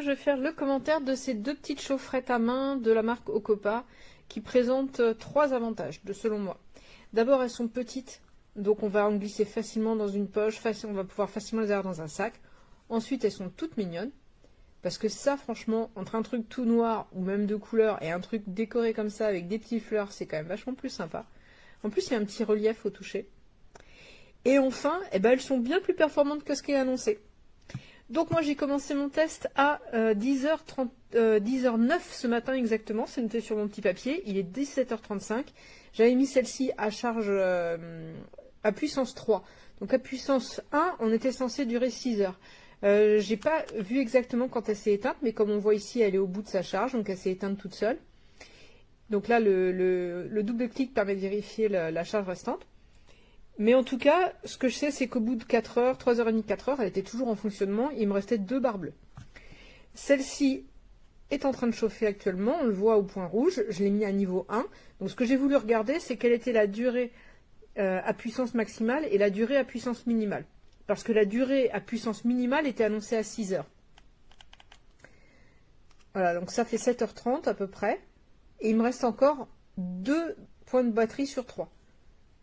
je vais faire le commentaire de ces deux petites chaufferettes à main de la marque Ocopa qui présentent trois avantages, selon moi. D'abord, elles sont petites, donc on va en glisser facilement dans une poche, on va pouvoir facilement les avoir dans un sac. Ensuite, elles sont toutes mignonnes, parce que ça, franchement, entre un truc tout noir ou même de couleur et un truc décoré comme ça avec des petites fleurs, c'est quand même vachement plus sympa. En plus, il y a un petit relief au toucher. Et enfin, elles sont bien plus performantes que ce qui est annoncé. Donc moi j'ai commencé mon test à 10h30, 10h09 ce matin exactement, c'est noté sur mon petit papier, il est 17h35. J'avais mis celle-ci à charge à puissance 3. Donc à puissance 1, on était censé durer 6 heures. J'ai pas vu exactement quand elle s'est éteinte, mais comme on voit ici, elle est au bout de sa charge, donc elle s'est éteinte toute seule. Donc là, le double clic permet de vérifier la charge restante. Mais en tout cas, ce que je sais, c'est qu'au bout de 4 heures, 3h30, 4 heures, elle était toujours en fonctionnement. Il me restait 2 barres bleues. Celle-ci est en train de chauffer actuellement. On le voit au point rouge. Je l'ai mis à niveau 1. Donc ce que j'ai voulu regarder, c'est quelle était la durée à puissance maximale et la durée à puissance minimale. Parce que la durée à puissance minimale était annoncée à 6 heures. Voilà, donc ça fait 7h30 à peu près. Et il me reste encore 2 points de batterie sur 3.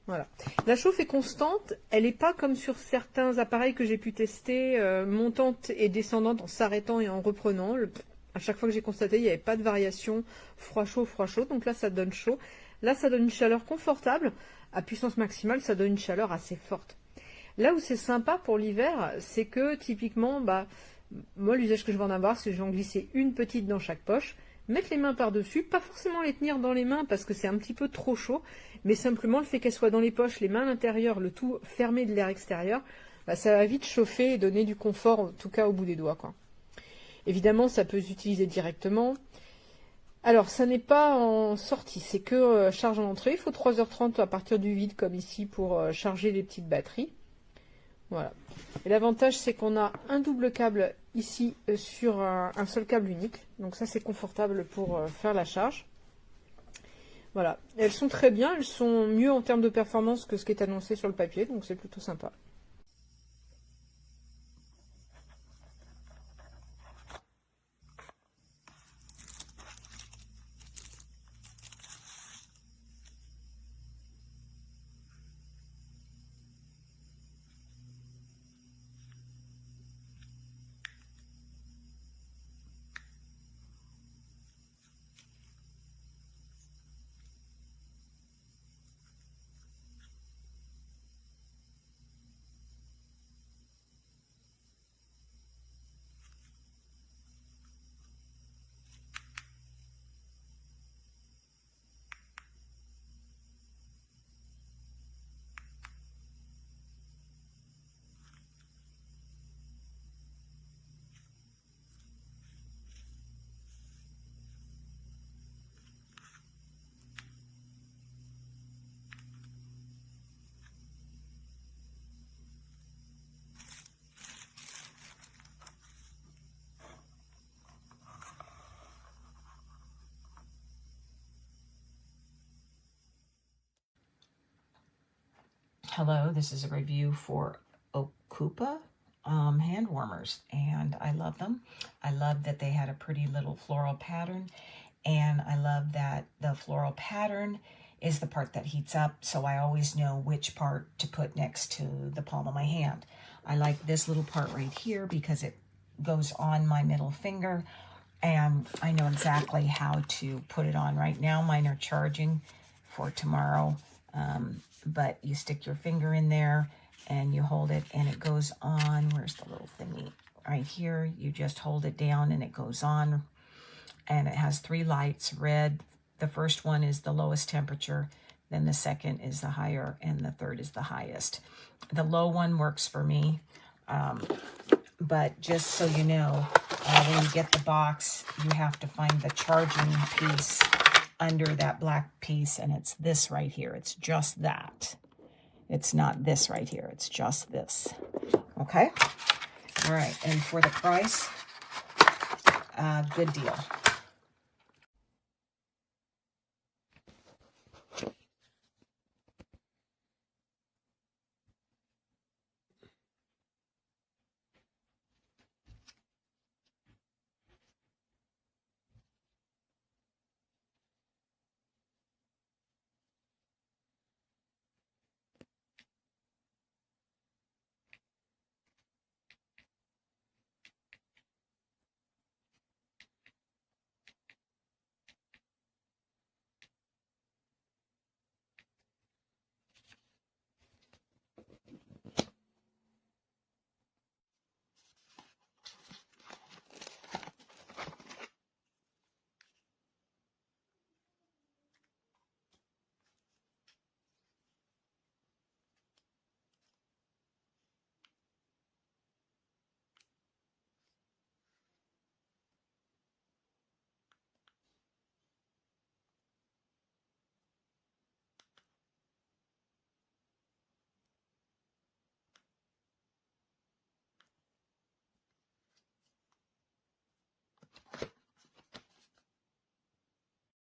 Voilà. La chauffe est constante, elle n'est pas comme sur certains appareils que j'ai pu tester, montante et descendante en s'arrêtant et en reprenant. À chaque fois que j'ai constaté, il n'y avait pas de variation froid-chaud, froid-chaud. Donc là, ça donne chaud. Là, ça donne une chaleur confortable. À puissance maximale, ça donne une chaleur assez forte. Là où c'est sympa pour l'hiver, c'est que typiquement, moi, l'usage que je vais en avoir, c'est que je vais en glisser une petite dans chaque poche. Mettre les mains par-dessus, pas forcément les tenir dans les mains parce que c'est un petit peu trop chaud, mais simplement le fait qu'elles soient dans les poches, les mains à l'intérieur, le tout fermé de l'air extérieur, ça va vite chauffer et donner du confort, en tout cas au bout des doigts, quoi. Évidemment, ça peut s'utiliser directement. Alors, ça n'est pas en sortie, c'est que charge en entrée. Il faut 3h30 à partir du vide, comme ici, pour charger les petites batteries. Voilà. Et l'avantage, c'est qu'on a un double câble ici sur un seul câble unique. Donc ça, c'est confortable pour faire la charge. Voilà. Elles sont très bien. Elles sont mieux en termes de performance que ce qui est annoncé sur le papier. Donc c'est plutôt sympa. Hello, this is a review for Ocupa hand warmers, and I love them. I love that they had a pretty little floral pattern, and I love that the floral pattern is the part that heats up, so I always know which part to put next to the palm of my hand. I like this little part right here because it goes on my middle finger, and I know exactly how to put it on. Right now, mine are charging for tomorrow. But you stick your finger in there and you hold it and it goes on. Where's the little thingy? Right here. You just hold it down and it goes on. And it has 3 lights. Red, the first one is the lowest temperature. Then the second is the higher and the third is the highest. The low one works for me. But just so you know, when you get the box, you have to find the charging piece under that black piece, and it's this right here. It's just that. It's not this right here. It's just this. Okay? All right. And for the price, good deal.